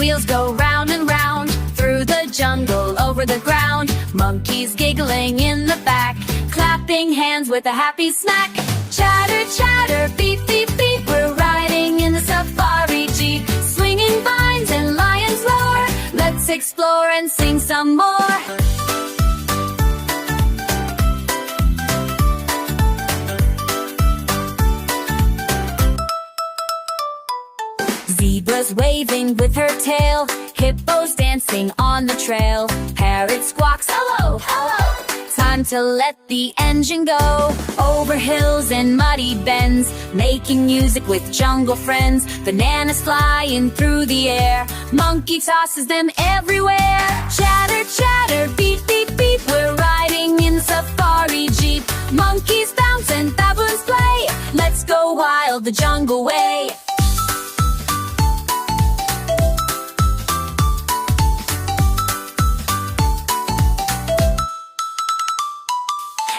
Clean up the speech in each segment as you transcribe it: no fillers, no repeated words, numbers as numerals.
wheels go round and round, through the jungle, over the ground. Monkeys giggling in the back, clapping hands with a happy smack. Chatter, chatter, beep, beep, beep, we're riding in the safari jeep. Swinging vines and lions roar, let's explore and sing some more. Zebra's waving with her tail, hippos dancing on the trail. Parrot squawks, hello, hello. Time to let the engine go, over hills and muddy bends, making music with jungle friends. Bananas flying through the air, monkey tosses them everywhere. Chatter, chatter, beep, beep, beep, we're riding in the safari jeep. Monkeys bounce and baboons play, let's go wild the jungle way.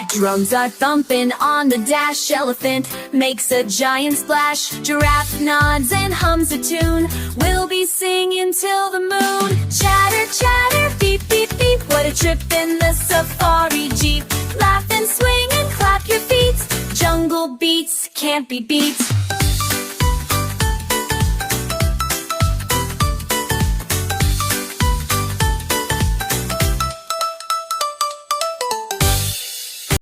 Drums are thumping on the dash, elephant makes a giant splash. Giraffe nods and hums a tune, we'll be singing till the moon. Chatter, chatter, beep, beep, beep, what a trip in the safari jeep. Laugh and swing and clap your feet, jungle beats can't be beat.